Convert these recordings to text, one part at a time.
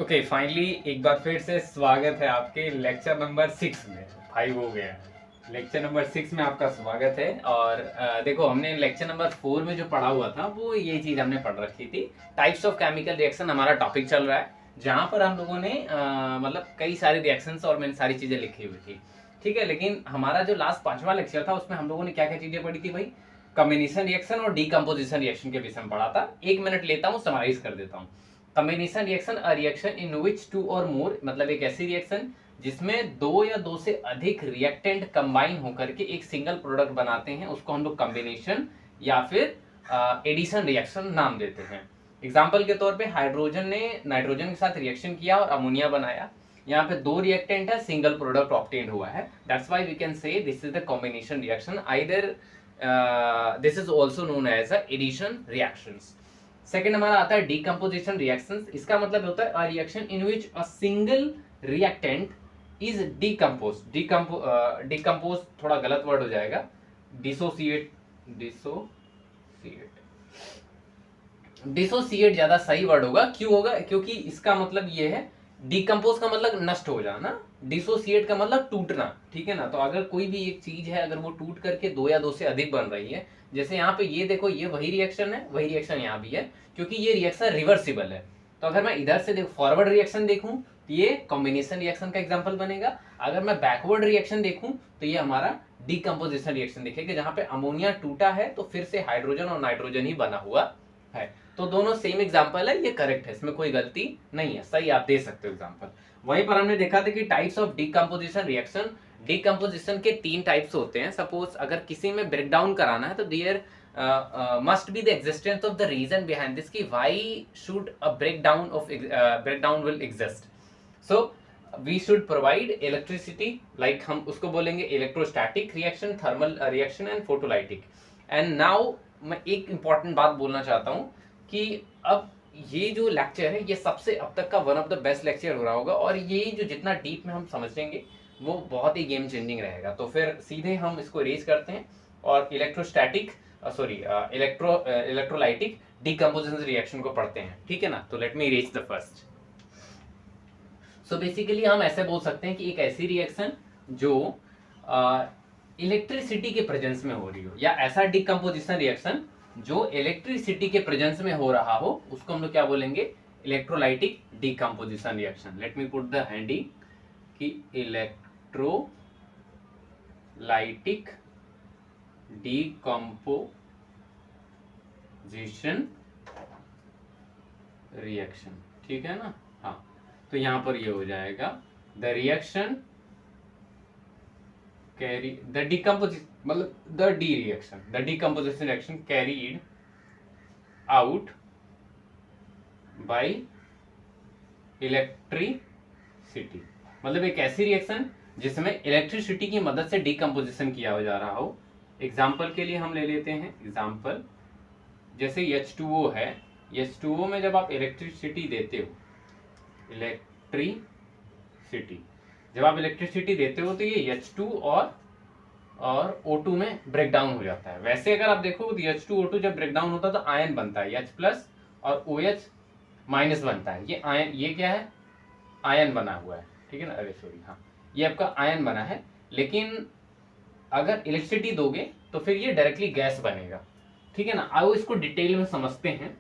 Okay, finally एक बार फिर से स्वागत है आपके लेक्चर नंबर 6 में। 5 हो गया, लेक्चर नंबर 6 में आपका स्वागत है। और देखो, हमने लेक्चर नंबर 4 में जो पढ़ा हुआ था वो ये चीज हमने पढ़ रखी थी। टाइप्स ऑफ केमिकल रिएक्शन हमारा टॉपिक चल रहा है, जहां पर हम लोगों ने मतलब कई सारे रिएक्शंस और मैंने सारी चीजें लिखी हुई थी। ठीक है, लेकिन हमारा जो लास्ट 5वां लेक्चर था उसमें हम लोगों ने क्या क्या चीजें पढ़ी थी भाई? कम्बिनेशन रिएक्शन और डीकम्पोजिशन रिएक्शन के विषय में पढ़ा था। 1 मिनट लेता हूँ, समराइज कर देता हूँ। Combination reaction, a reaction in which two or more, मतलब एक ऐसी रिएक्शन जिसमें दो या दो से अधिक रिएक्टेंट कंबाइन होकर के एक सिंगल प्रोडक्ट बनाते हैं, उसको हम लोग कॉम्बिनेशन या फिर एडिशन रिएक्शन नाम देते हैं। एग्जाम्पल के तौर पे हाइड्रोजन ने नाइट्रोजन के साथ रिएक्शन किया और अमोनिया बनाया। यहाँ पे दो रिएक्टेंट है, सिंगल प्रोडक्ट ऑब्टेन्ड हुआ है। That's why we can say this is the combination reaction. Either this is also known as a addition reactions. Second हमारा आता है डीकम्पोजिशन रिएक्शंस। इसका मतलब होता है a reaction in which a single reactant is decompose. Decompose थोड़ा गलत word हो जाएगा, डिसोसिएट। डिसोसिएट ज्यादा सही वर्ड होगा। क्यों होगा? क्योंकि इसका मतलब ये है, डीकम्पोज का मतलब नष्ट हो जाना, डिसोसिएट का मतलब टूटना। ठीक है ना? तो अगर कोई भी एक चीज है, अगर वो टूट करके दो या दो से अधिक बन रही है, जैसे यहाँ पे ये देखो, ये वही रिएक्शन है, वही रिएक्शन यहाँ भी है, क्योंकि ये रिएक्शन रिवर्सिबल है। तो अगर मैं इधर से फॉरवर्ड रिएक्शन देखूं तो ये कॉम्बिनेशन रिएक्शन का एग्जाम्पल बनेगा। अगर मैं बैकवर्ड रिएक्शन देखूं तो ये हमारा डीकम्पोजिशन रिएक्शन दिखेगा, जहां पे अमोनिया टूटा है तो फिर से हाइड्रोजन और नाइट्रोजन ही बना हुआ है। तो दोनों सेम एग्जांपल है, ये करेक्ट है, इसमें कोई गलती नहीं है, सही आप दे सकते हो एग्जांपल। वहीं पर हमने देखा था कि types of decomposition reaction. Decomposition के 3 टाइप्स होते हैं। सपोज अगर किसी में ब्रेक डाउन कराना है तो there must be the existence of the reason behind this, कि why should a breakdown will exist. So we should provide electricity, like हम उसको बोलेंगे electrostatic reaction, thermal reaction and photolytic. And now मैं एक important बात बोलना चाहता हूं कि अब ये जो लेक्चर है ये सबसे अब तक का one of the best lecture हो रहा होगा, और ये जो जितना डीप में हम समझेंगे वो बहुत ही गेम चेंजिंग रहेगा। तो फिर सीधे हम इसको रेज करते हैं और इलेक्ट्रोस्टैटिक इलेक्ट्रोलाइटिक डीकम्पोजिशन रिएक्शन को पढ़ते हैं। ठीक है ना? तो let me raise the first. So basically हम ऐसे बोल सकते हैं कि एक ऐसी रिएक्शन जो इलेक्ट्रिसिटी के प्रेजेंस में हो रही हो, या ऐसा डीकम्पोजिशन रिएक्शन जो इलेक्ट्रिसिटी के प्रेजेंस में हो रहा हो, उसको हम लोग क्या बोलेंगे? Electrolytic decomposition reaction. Let me put the handy कि इलेक्ट्रोलाइटिक डीकम्पोजिशन रिएक्शन। ठीक है ना? हाँ, तो यहां पर ये हो जाएगा the reaction carry the decomposition, मतलब the D reaction, the decomposition reaction carried out by electricity. मतलब एक ऐसी रिएक्शन जिसमें इलेक्ट्रिसिटी की मदद से डीकम्पोजिशन किया जा रहा हो। एग्जाम्पल के लिए हम ले लेते हैं, एग्जाम्पल जैसे H2O है। H2O में जब आप इलेक्ट्रिसिटी देते हो, जब आप इलेक्ट्रिसिटी देते हो तो ये H2 और O2 में ब्रेक डाउन हो जाता है। वैसे अगर आप देखो तो H2O2 जब ब्रेक डाउन होता है तो आयन बनता है, H+ और OH- बनता है। ये आयन, ये क्या है? आयन बना हुआ है। ठीक है ना? अरे सॉरी, हाँ, ये आपका आयन बना है। लेकिन अगर इलेक्ट्रिसिटी दोगे तो फिर ये डायरेक्टली गैस बनेगा। ठीक है ना? आओ इसको डिटेल में समझते हैं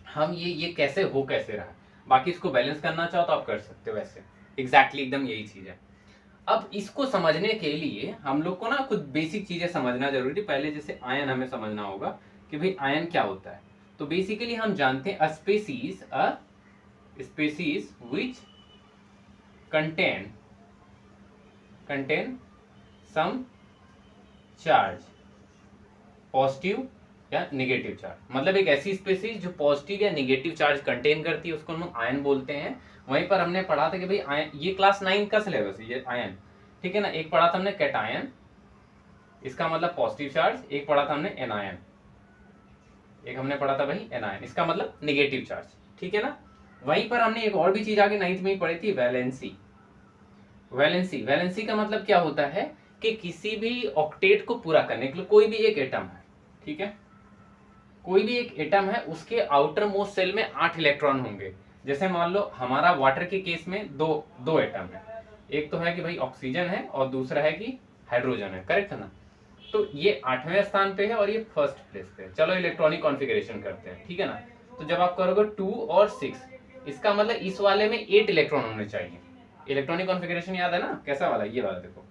हम, ये कैसे रहा। बाकी इसको बैलेंस करना चाहो तो आप कर सकते हो। वैसे एग्जैक्टली एकदम यही चीज है। अब इसको समझने के लिए हम लोग को ना कुछ बेसिक चीजें समझना जरूरी है। पहले जैसे आयन हमें समझना होगा कि भाई आयन क्या होता है। तो बेसिकली हम जानते हैं a species which contain some charge, positive या नेगेटिव चार्ज। मतलब एक ऐसी स्पीसीज जो पॉजिटिव या नेगेटिव चार्ज कंटेन करती है, उसको हम आयन बोलते हैं। वहीं पर हमने पढ़ा था कि भाई आयन, ये क्लास 9 का सिलेबस है ये आयन। ठीक है ना? एक पढ़ा था हमने कैटायन, इसका मतलब पॉजिटिव चार्ज। एक पढ़ा था हमने एनायन, एक हमने पढ़ा था भाई एनायन, इसका मतलब नेगेटिव चार्ज। ठीक है ना? वहीं पर हमने एक और भी चीज आगे 9th में ही पढ़ी थी, वैलेंसी। वैलेंसी का मतलब क्या होता है कि किसी भी ऑक्टेट को पूरा करने के लिए कोई भी एक एटम है, ठीक है, कोई भी एक एटम है, उसके आउटर मोस्ट सेल में 8 इलेक्ट्रॉन होंगे, जैसे मान लो हमारा वाटर के केस में दो एटम है, एक तो है कि भाई ऑक्सीजन है और दूसरा है कि हाइड्रोजन है, करेक्ट है ना। तो ये 8वें स्थान पे है और ये फर्स्ट प्लेस पे है। चलो इलेक्ट्रॉनिक कॉन्फ़िगरेशन करते हैं, ठीक है ना। तो जब आप करोगे 2 और 6, इसका मतलब इस वाले में 8 इलेक्ट्रॉन होने चाहिए। इलेक्ट्रॉनिक कॉन्फ़िगरेशन याद है ना, कैसा वाला, ये वाला देखो,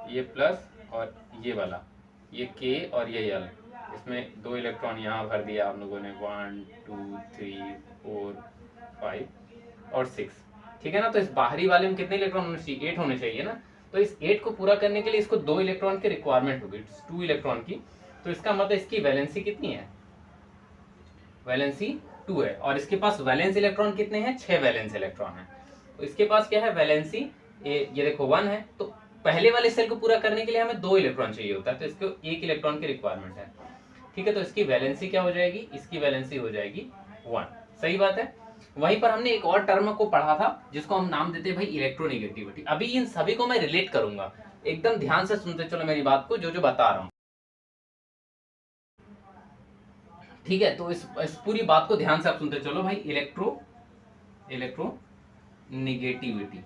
ये प्लस और ये वाला, ये के और ये एल, इसमें 2 इलेक्ट्रॉन यहाँ भर दिया आप लोगों ने, 1 2 3 4 5 और 6, ठीक है ना। तो इस बाहरी वाले में कितने इलेक्ट्रॉन होने चाहिए, 8 होने चाहिए ना। तो इस 8 को पूरा करने के लिए इसको 2 इलेक्ट्रॉन की रिक्वायरमेंट होगी, 2 इलेक्ट्रॉन की। तो इसका मतलब इसकी वैलेंसी कितनी है, वैलेंसी 2 है। और इसके पास वैलेंस इलेक्ट्रॉन कितने हैं, 6 वैलेंस इलेक्ट्रॉन है। तो इसके पास क्या है, वैलेंसी ये देखो 1 है। तो पहले वाले सेल को पूरा करने के लिए हमें 2 इलेक्ट्रॉन चाहिए होता है, तो इसको 1 इलेक्ट्रॉन की रिक्वायरमेंट है, ठीक है। तो इसकी वैलेंसी क्या हो जाएगी, इसकी वैलेंसी हो जाएगी 1, सही बात है। वहीं पर हमने एक और टर्म को पढ़ा था जिसको हम नाम देते हैं भाई इलेक्ट्रोनेगेटिविटी। अभी इन सभी को मैं रिलेट करूंगा, एकदम ध्यान से सुनते चलो मेरी बात को, जो जो बता रहा हूं, ठीक है। तो इस पूरी बात को ध्यान से आप सुनते चलो भाई। इलेक्ट्रोनेगेटिविटी,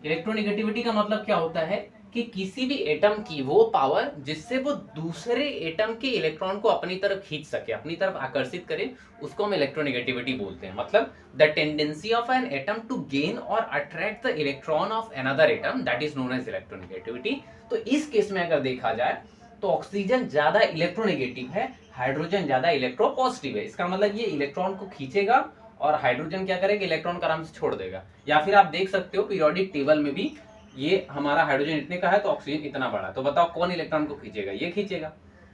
इलेक्ट्रोनेगेटिविटी का मतलब क्या होता है कि किसी भी एटम की वो पावर जिससे वो दूसरे एटम के इलेक्ट्रॉन को अपनी तरफ खींच सके, अपनी तरफ आकर्षित करे, उसको हम इलेक्ट्रोनेगेटिविटी बोलते हैं। मतलब the tendency of an atom to gain और attract the electron of another atom, that is known as electronegativity. तो इस केस में अगर देखा जाए तो ऑक्सीजन ज्यादा इलेक्ट्रोनेगेटिव है, हाइड्रोजन ज्यादा इलेक्ट्रोपॉजिटिव है। इसका मतलब ये इलेक्ट्रॉन को खींचेगा और हाइड्रोजन क्या करेगा, इलेक्ट्रॉन को आराम से छोड़ देगा। या फिर आप देख सकते हो पीरियोडिक टेबल में भी ये हमारा हाइड्रोजन इतने का है तो ऑक्सीजन इतना बड़ा, तो बताओ कौन इलेक्ट्रॉन को खींचेगा, ये खींचेगा,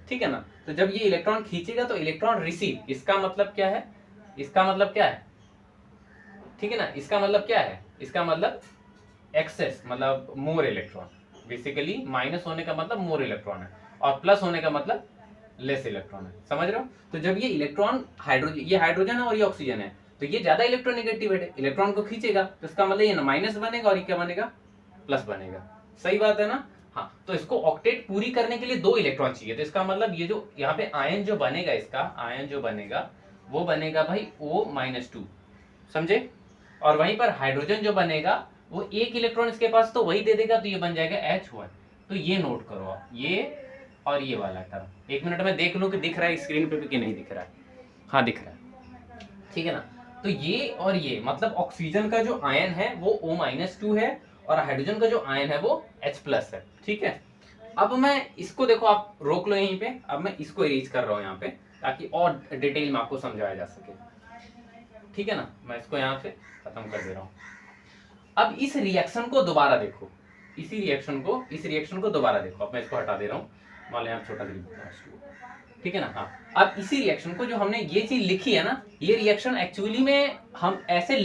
ठीक है ना। तो जब ये इलेक्ट्रॉन खींचेगा तो इलेक्ट्रॉन रिसीव, इसका मतलब क्या है, इसका मतलब क्या है, ठीक है ना। इसका मतलब क्या है, इसका मतलब एक्सेस, मतलब मोर इलेक्ट्रॉन। बेसिकली माइनस होने का मतलब मोर इलेक्ट्रॉन है और प्लस होने का मतलब लेस इलेक्ट्रॉन है, समझ रहे हो। तो जब ये इलेक्ट्रॉन हाइड्रोजन, ये हाइड्रोजन है और ये ऑक्सीजन है, तो ये ज्यादा इलेक्ट्रोनेगेटिव है, इलेक्ट्रॉन को खींचेगा, तो इसका मतलब ये माइनस बनेगा और ये क्या बनेगा, प्लस बनेगा, सही बात है ना। हाँ, तो इसको ऑक्टेट पूरी करने के लिए 2 इलेक्ट्रॉन चाहिए। तो इसका मतलब ये जो यहाँ पे आयन जो बनेगा, इसका आयन जो बनेगा वो बनेगा भाई O-2, समझे। और वहीं पर हाइड्रोजन जो बनेगा वो 1 इलेक्ट्रॉन इसके पास तो वही दे देगा, तो ये बन जाएगा H1। तो ये नोट करो आप, ये और ये वाला टर्म। 1 मिनट में देख लो कि दिख रहा है स्क्रीन पे भी कि नहीं दिख रहा है, हाँ दिख रहा है, ठीक है ना। तो ये और ये मतलब ऑक्सीजन का जो आयन है वो O-2 है और हाइड्रोजन का जो आयन है वो H+ है, ठीक है। अब मैं इसको देखो, आप रोक लो यहीं पे, अब मैं इसको इरेज कर रहा हूँ यहाँ पे ताकि और डिटेल में आपको समझाया जा सके, ठीक है ना। मैं इसको यहाँ पे खत्म कर दे रहा हूँ। अब इस रिएक्शन को दोबारा देखो, इस रिएक्शन को दोबारा देखो। अब मैं इसको हटा दे रहा हूँ, मान लो यहाँ छोटा सा, ठीक है ना। हाँ, अब इसी रिएक्शन को जो हमने ये चीज लिखी है ना, ये रिएक्शन एक्चुअली में हम ऐसे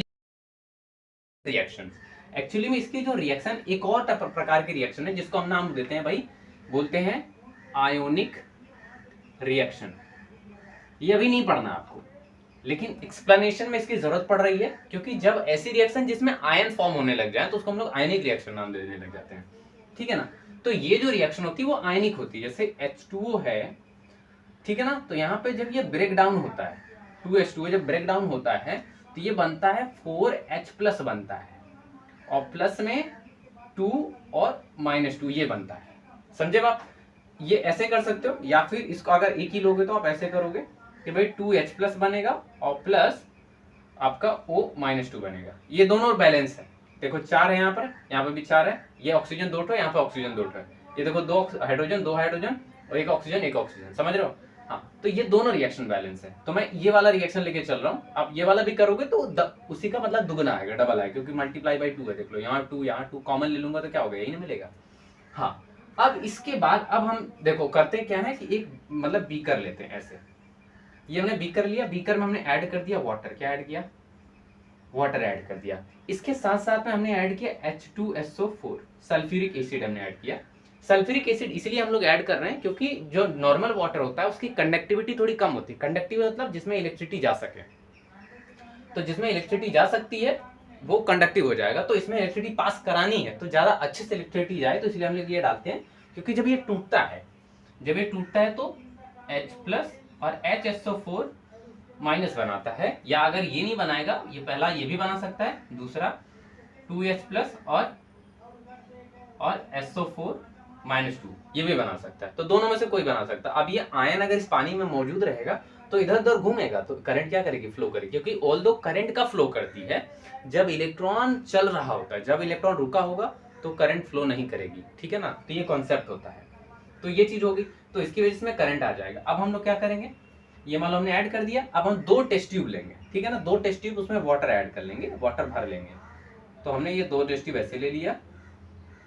रिएक्शन, एक्चुअली में इसकी जो रिएक्शन एक और प्रकार की रिएक्शन है जिसको हम नाम देते हैं भाई, बोलते हैं आयोनिक रिएक्शन। ये अभी नहीं पढ़ना आपको, लेकिन एक्सप्लेनेशन में इसकी जरूरत पड़ रही है, क्योंकि जब ऐसी रिएक्शन जिसमें आयन फॉर्म होने लग जाए तो उसको हम लोग आयनिक रिएक्शन नाम देने लग जाते हैं, ठीक है ना। तो ये जो रिएक्शन होती है वो आयनिक होती है, जैसे H2O है, ठीक है ना। तो यहाँ पे जब ये ब्रेक डाउन होता है, 2H2O जब ब्रेक डाउन होता है तो ये बनता है 4H+ बनता है, और प्लस में 2 और -2 ये बनता है, समझे आप। ये ऐसे कर सकते हो, या फिर इसको अगर एक ही लोगे तो आप ऐसे करोगे कि भाई 2H+ बनेगा और प्लस आपका O-2 बनेगा। ये दोनों बैलेंस है, देखो 4 है यहाँ पे भी 4 है, ये ऑक्सीजन 2 ठो, यहाँ पे ऑक्सीजन 2 ठो है, ये देखो 2 हाइड्रोजन 2 हाइड्रोजन और एक ऑक्सीजन, समझ रहे हो। हाँ, तो ये दोनों रिएक्शन बैलेंस है। तो मैं ये वाला रिएक्शन लेके चल रहा हूँ, आप ये वाला भी करोगे तो उसी का मतलब दुगना आएगा, डबल आएगा, क्योंकि मल्टीप्लाई बाई 2 है। देख लो यहाँ 2 कॉमन ले लूंगा तो क्या होगा, यही ना मिलेगा। हाँ, अब इसके बाद अब हम देखो करते क्या है कि एक मतलब बीकर लेते हैं ऐसे, ये हमने बीकर लिया, बीकर में हमने ऐड कर दिया वाटर, क्या ऐड किया, वाटर ऐड कर दिया। इसके साथ साथ में हमने ऐड किया H2SO4, सल्फ्यूरिक एसिड हमने ऐड किया। सल्फ्यूरिक एसिड इसलिए हम लोग ऐड कर रहे हैं क्योंकि जो नॉर्मल वाटर होता है उसकी कंडक्टिविटी थोड़ी कम होती है। कंडक्टिव मतलब जिसमें इलेक्ट्रिसिटी जा सके, तो जिसमें इलेक्ट्रिसिटी जा सकती है वो कंडक्टिव हो जाएगा। तो इसमें इलेक्ट्रिसिटी पास करानी है तो ज्यादा अच्छे से इलेक्ट्रिसिटी जाए, तो इसलिए हम लोग ये डालते हैं। क्योंकि जब ये टूटता है तो H+ और HSO4 माइनस बनाता है, या अगर ये नहीं बनाएगा, ये पहला ये भी बना सकता है, दूसरा 2H प्लस और SO4 -2 ये भी बना सकता है। तो दोनों में से कोई बना सकता है। अब ये आयन अगर इस पानी में मौजूद रहेगा तो इधर उधर घूमेगा, तो करंट क्या करेगी, फ्लो करेगी, क्योंकि ऑल्दो करंट का फ्लो करती है जब इलेक्ट्रॉन चल रहा होता है, जब इलेक्ट्रॉन रुका होगा तो करंट फ्लो नहीं करेगी, ठीक है ना। तो ये कॉन्सेप्ट होता है, तो ये चीज होगी, तो इसकी वजह से में करंट आ जाएगा। अब हम लोग क्या करेंगे, ये मान लो हमने ऐड कर दिया, अब हम 2 टेस्ट ट्यूब लेंगे, ठीक है ना, 2 टेस्ट ट्यूब, उसमें वाटर ऐड कर लेंगे, वाटर भर लेंगे। तो हमने ये 2 टेस्ट ट्यूब ऐसे ले लिया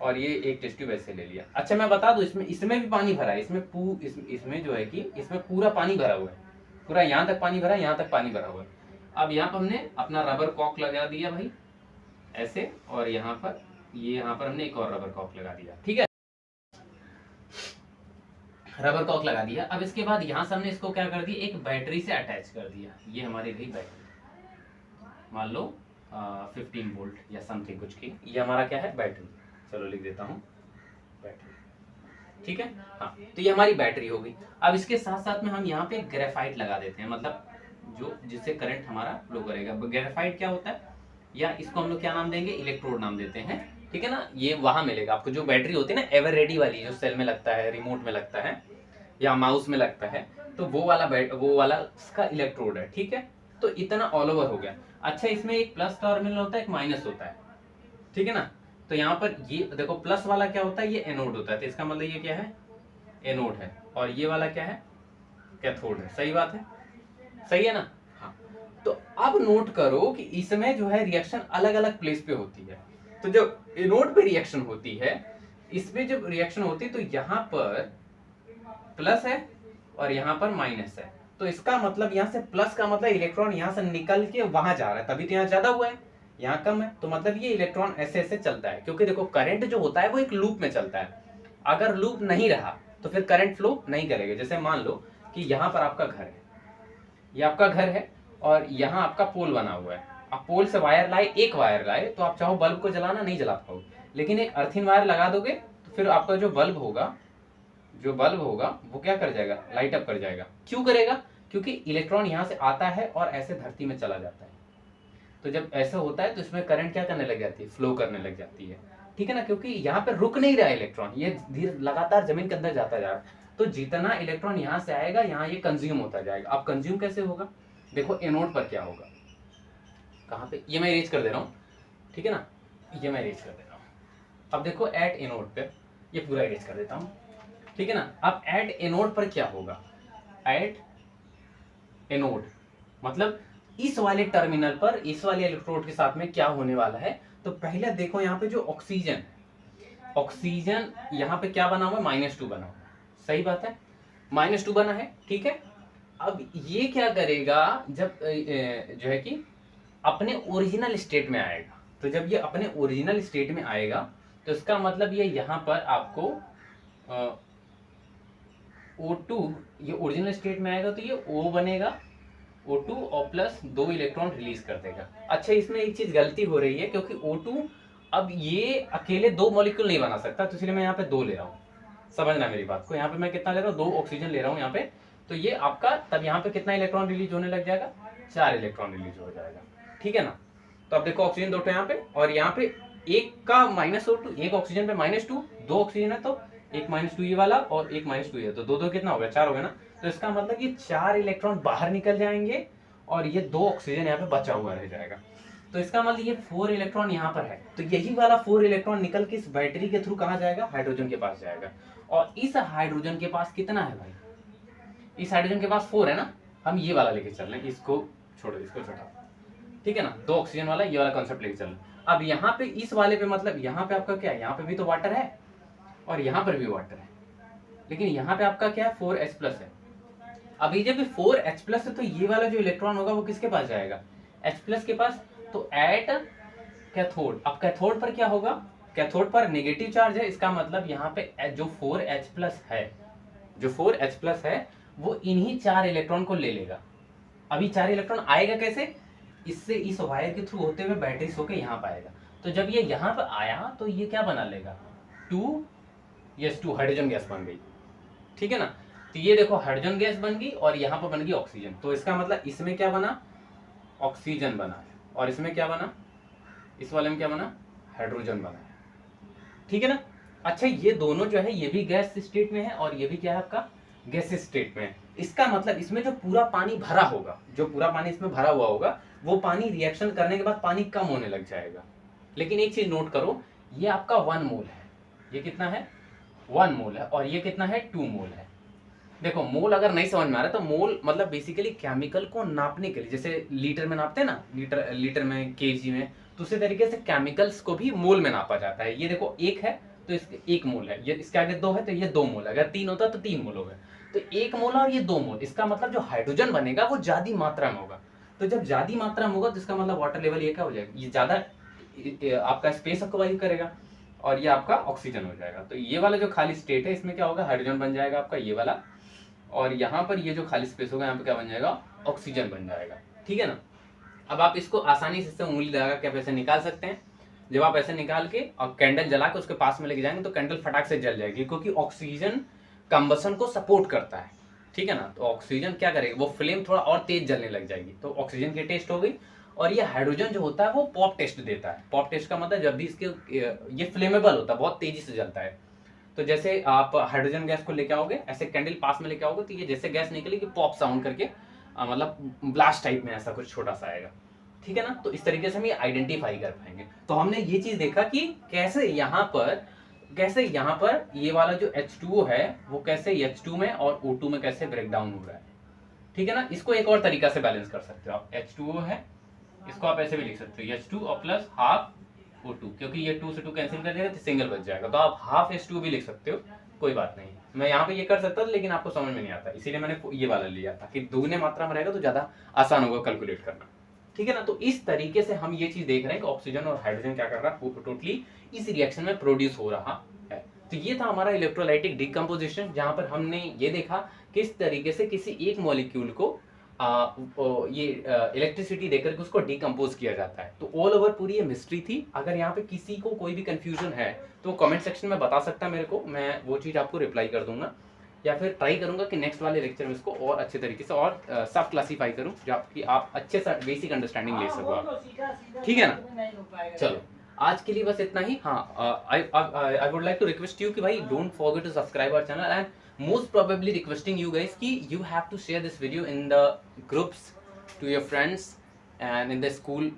और ये 1 टेस्ट ट्यूब ऐसे ले लिया। अच्छा मैं बता दूं, इसमें भी पानी भरा है, इसमें जो है कि इसमें पूरा पानी भरा हुआ है, पूरा यहाँ तक पानी भरा है, यहाँ तक पानी भरा हुआ है। अब यहाँ पर हमने अपना रबर कॉक लगा दिया भाई ऐसे, और यहाँ पर हमने एक और रबर कॉक लगा दिया, ठीक है, रबर कॉक लगा दिया। अब इसके बाद यहाँ से हमने इसको क्या कर दिया, एक बैटरी से अटैच कर दिया। ये हमारी रही बैटरी, मान लो 15 वोल्ट या समथिंग कुछ की, ये हमारा क्या है, बैटरी। चलो लिख देता हूँ बैटरी, ठीक है, हाँ। तो ये हमारी बैटरी होगी। अब इसके साथ साथ में हम यहाँ पे ग्रेफाइट लगा देते हैं, मतलब जो जिससे करंट हमारा फ्लो करेगा। ग्रेफाइट क्या होता है, या इसको हम लोग क्या नाम देंगे, इलेक्ट्रोड नाम देते हैं, ठीक है ना। ये वहां मिलेगा आपको, जो बैटरी होती है ना एवर रेडी वाली, जो सेल में लगता है, रिमोट में लगता है या माउस में लगता है, तो वो वाला इसका इलेक्ट्रोड है, ठीक है। तो इतना ऑल ओवर हो गया। अच्छा इसमें एक प्लस टर्मिनल होता है, एक माइनस होता है, ठीक है ना। तो यहाँ पर ये देखो प्लस वाला क्या होता है, ये एनोड होता है, तो इसका मतलब ये क्या है, एनोड है, और ये वाला क्या है, कैथोड है। सही बात है, सही है ना, हाँ। तो अब नोट करो कि इसमें जो है रिएक्शन अलग अलग प्लेस पे होती है। तो जब एनोड पे रिएक्शन होती है, इसमें जब रिएक्शन होती है तो यहाँ पर प्लस है और यहाँ पर माइनस है। तो इसका मतलब यहाँ से प्लस का मतलब इलेक्ट्रॉन यहाँ से निकल के वहां जा रहा है, तभी तो यहाँ ज्यादा हुआ है, यहाँ कम है। तो मतलब ये इलेक्ट्रॉन ऐसे ऐसे चलता है, क्योंकि देखो करंट जो होता है वो एक लूप में चलता है। अगर लूप नहीं रहा तो फिर करंट फ्लो नहीं करेगा। जैसे मान लो कि यहाँ पर आपका घर है, ये आपका घर है और यहाँ आपका पोल बना हुआ है। आप पोल से वायर लाए, एक वायर लाए, तो आप चाहो बल्ब को जलाना नहीं जला पाओगे, लेकिन एक अर्थिंग वायर लगा दोगे तो फिर आपका जो बल्ब होगा वो क्या कर जाएगा, लाइट अप कर जाएगा। क्यों करेगा, क्योंकि इलेक्ट्रॉन यहाँ से आता है और ऐसे धरती में चला जाता है। तो जब ऐसा होता है तो इसमें करंट क्या करने लग जाती है, फ्लो करने लग जाती है, ठीक है ना। क्योंकि यहाँ पे रुक नहीं रहा इलेक्ट्रॉन, ये धीरे लगातार जमीन के अंदर जाता जा रहा है। तो जितना इलेक्ट्रॉन यहाँ से आएगा, यहाँ ये कंज्यूम होता जाएगा। अब कंज्यूम कैसे होगा, देखो एनोड पर क्या होगा, कहाँ पे, ये मैं इरेज कर दे रहा हूँ, ठीक है ना, ये मैं इरेज कर दे रहा हूँ। अब देखो एट एनोड पे, ये पूरा इरेज कर देता हूँ, ठीक है ना। अब एट एनोड पर क्या होगा, एट एनोड मतलब इस वाले टर्मिनल पर, इस वाले इलेक्ट्रोड के साथ में क्या होने वाला है। तो पहले देखो यहाँ पे जो ऑक्सीजन यहाँ पे क्या बना हुआ है, -2 बना हुआ है। सही बात है, -2 बना है, ठीक है। अब ये क्या करेगा, जब जो है कि अपने ओरिजिनल स्टेट में आएगा, तो जब ये अपने ओरिजिनल स्टेट में आएगा तो इसका मतलब ये यहाँ पर आपको O2, ये ओरिजिनल स्टेट में आएगा तो ये O बनेगा, O2 और प्लस 2 इलेक्ट्रॉन रिलीज कर देगा। अच्छा इसमें एक चीज गलती हो रही है, क्योंकि O2 अब ये अकेले 2 मॉलिक्यूल नहीं बना सकता, तो इसलिए मैं यहाँ पे 2 ले रहा हूँ। समझना मेरी बात को, यहाँ पे मैं कितना ले रहा हूँ, 2 ऑक्सीजन ले रहा हूँ यहाँ पे। तो ये आपका तब यहाँ पे कितना इलेक्ट्रॉन रिलीज होने लग जाएगा, 4 इलेक्ट्रॉन रिलीज हो जाएगा, ठीक है ना। तो अब देखो ऑक्सीजन 2 यहाँ पे, और यहाँ पे एक का -O2, एक ऑक्सीजन पे -2, 2 ऑक्सीजन है तो एक -2 ये वाला और एक -2 ये, तो 2 कितना हो गया, 4 हो गया ना। तो इसका मतलब ये 4 इलेक्ट्रॉन बाहर निकल जाएंगे और ये 2 ऑक्सीजन यहाँ पे बचा हुआ रह जाएगा। तो इसका मतलब ये 4 इलेक्ट्रॉन यहाँ पर है, तो यही वाला 4 इलेक्ट्रॉन निकल के इस बैटरी के थ्रू कहाँ जाएगा, हाइड्रोजन के पास जाएगा। और इस हाइड्रोजन के पास कितना है भाई, इस हाइड्रोजन के पास 4 है ना, हम ये वाला लेके चल रहे हैं, इसको छोड़ो, इसको छोटा, ठीक है ना, 2 ऑक्सीजन वाला ये वाला कॉन्सेप्ट लेके चल रहे हैं। अब यहाँ पे इस वाले पे मतलब यहाँ पे आपका क्या है, यहाँ पे भी तो वाटर है और यहाँ पर भी वाटर है, लेकिन यहाँ पे आपका क्या है, 4H प्लस है। अभी जब 4H प्लस है तो ये वाला जो इलेक्ट्रॉन होगा वो किसके पास जाएगा, H प्लस के पास। तो एट कैथोड, अब कैथोड पर क्या होगा, कैथोड पर नेगेटिव चार्ज है, इसका मतलब यहाँ पे जो 4H प्लस है, जो 4H प्लस है वो इन्हीं 4 इलेक्ट्रॉन को ले लेगा। अभी 4 इलेक्ट्रॉन आएगा कैसे, इससे इस वायर के थ्रू होते हुए बैटरी होके यहाँ पे आएगा। तो जब ये यहाँ पे आया तो ये क्या बना लेगा, 2 हाइड्रोजन गैस बन गई, ठीक है ना। तो ये देखो हाइड्रोजन गैस बन गई और यहाँ पर बन गई ऑक्सीजन। तो इसका मतलब इसमें क्या बना, ऑक्सीजन बना है, और इसमें क्या बना, इस वाले में क्या बना, हाइड्रोजन बना है, ठीक है ना। अच्छा ये दोनों जो है ये भी गैस स्टेट में है और ये भी क्या है आपका गैस स्टेट में है। इसका मतलब इसमें जो पूरा पानी भरा होगा, जो पूरा पानी इसमें भरा हुआ होगा, वो पानी रिएक्शन करने के बाद पानी कम होने लग जाएगा। लेकिन एक चीज नोट करो, ये आपका 1 मोल है, ये कितना है 1 मोल है, और ये कितना है 2 मोल है। देखो मोल अगर नहीं समझ में आ रहा है तो मोल मतलब बेसिकली केमिकल को नापने के लिए, जैसे लीटर में नापते हैं ना, लीटर में, केजी में, तो उसी तरीके से केमिकल्स को भी मोल में नापा जाता है। ये देखो 1 है तो इसके 1 मोल है, ये इसके आगे 2 है तो ये 2 मोल है, अगर 3 होता तो 3 मोल हो गए। तो 1 मोल और ये 2 मोल, इसका मतलब जो हाइड्रोजन बनेगा वो ज्यादा मात्रा में होगा। तो जब ज्यादा मात्रा में होगा तो इसका मतलब वाटर लेवल ये क्या हो जाएगा, ये ज्यादा आपका स्पेस ऑक्यूपाई करेगा और ये आपका ऑक्सीजन हो जाएगा। तो ये वाला जो खाली स्टेट है इसमें क्या होगा, हाइड्रोजन बन जाएगा आपका ये वाला, और यहाँ पर ये जो खाली स्पेस होगा यहाँ पे क्या बन जाएगा, ऑक्सीजन बन जाएगा, ठीक है ना। अब आप इसको आसानी से उंगली लगा के ऐसे निकाल सकते हैं। जब आप ऐसे निकाल के और कैंडल जला के उसके पास में लेके जाएंगे तो कैंडल फटाक से जल जाएगी, क्योंकि ऑक्सीजन कंबसन को सपोर्ट करता है, ठीक है ना। तो ऑक्सीजन क्या करेगी, वो फ्लेम थोड़ा और तेज जलने लग जाएगी, तो ऑक्सीजन की टेस्ट हो गई। और ये हाइड्रोजन जो होता है वो पॉप टेस्ट देता है। पॉप टेस्ट का मतलब जब भी इसके ये फ्लेमेबल होता है, बहुत तेजी से जलता है। तो जैसे आप हाइड्रोजन गैस को लेके आओगे, ऐसे कैंडल पास में लेके आओगे, तो ये जैसे गैस निकलेगी पॉप साउंड करके मतलब ब्लास्ट टाइप में ऐसा कुछ छोटा सा आएगा, ठीक है ना। तो इस तरीके से हम ये आइडेंटिफाई कर पाएंगे। तो हमने ये चीज देखा कि कैसे यहाँ पर ये वाला जो H2O है वो कैसे H2 में और O2 में कैसे ब्रेक डाउन हो रहा है, ठीक है ना। इसको एक और तरीका से बैलेंस कर सकते हो आप, H2O है, इसको आप ऐसे भी लिख सकते हो H2 और प्लस हाफ O2, क्योंकि ये 2 से 2 कैंसिल कर देगा तो सिंगल बच जाएगा। तो आप हाफ H2O भी लिख सकते हो, कोई बात नहीं। मैं यहाँ पे ये कर सकता था लेकिन आपको समझ में नहीं आता, इसीलिए मैंने ये वाला लिया था कि दोगुने मात्रा में रहेगा तो ज्यादा आसान होगा कैलकुलेट करना, ठीक है ना। तो इस तरीके से हम ये चीज देख रहे हैं कि ऑक्सीजन और हाइड्रोजन क्या कर रहा है, टोटली इस रिएक्शन में प्रोड्यूस हो रहा है। तो ये था हमारा इलेक्ट्रोलाइटिक डिकम्पोजिशन, जहां पर हमने ये देखा किस तरीके से किसी एक मॉलिक्यूल को ये इलेक्ट्रिसिटी देकर के उसको डिकम्पोज किया जाता है। तो ऑल ओवर पूरी ये मिस्ट्री थी। अगर यहाँ पे किसी को कोई भी कंफ्यूजन है तो कमेंट सेक्शन में बता सकता है मेरे को, मैं वो चीज आपको रिप्लाई कर दूंगा, या फिर ट्राई करूंगा कि नेक्स्ट वाले लेक्चर में इसको और अच्छे तरीके से और सब क्लासीफाई करूं, जबकि आप अच्छे से बेसिक अंडरस्टैंडिंग ले सको आप, ठीक है ना। चलो आज के लिए बस इतना ही। हाँ, I would like to request you कि भाई don't forget to subscribe our channel, and most probably requesting you guys कि you have to share this video in the groups to your friends and in the school,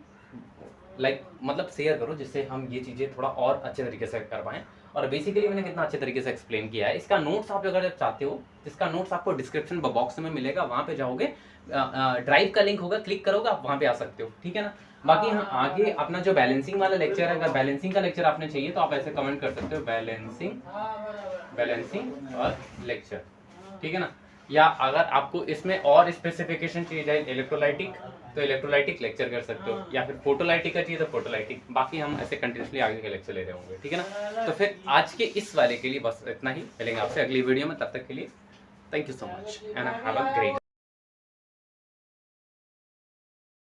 like मतलब share करो जिससे हम ये चीज़ें थोड़ा और अच्छे तरीके से कर पाएँ। और बेसिकली मैंने कितना अच्छे तरीके से एक्सप्लेन किया है। इसका नोट्स आप अगर चाहते हो, इसका नोट्स आपको डिस्क्रिप्शन बॉक्स में मिलेगा, वहाँ पे जाओगे, ड्राइव का लिंक होगा, क्लिक करोगे आप वहाँ पे आ सकते हो, ठीक है ना। बाकी हाँ आगे अपना जो बैलेंसिंग वाला लेक्चर है, अगर बैलेंसिंग का लेक्चर आपने चाहिए तो आप ऐसे कमेंट कर सकते हो, बैलेंसिंग और लेक्चर, ठीक है ना। या अगर आपको इसमें और स्पेसिफिकेशन चाहिए जाए इलेक्ट्रोलाइटिक, तो इलेक्ट्रोलाइटिक लेक्चर कर सकते हो, या फिर फोटोलाइटिक का चाहिए तो फोटोलाइटिक। बाकी हम ऐसे कंटिन्यूसली आगे के लेक्चर ले रहे होंगे, ठीक है ना। तो फिर आज के इस वाले के लिए बस इतना ही, मिलेंगे आपसे अगली वीडियो में, तब तक के लिए thank you so much and have a great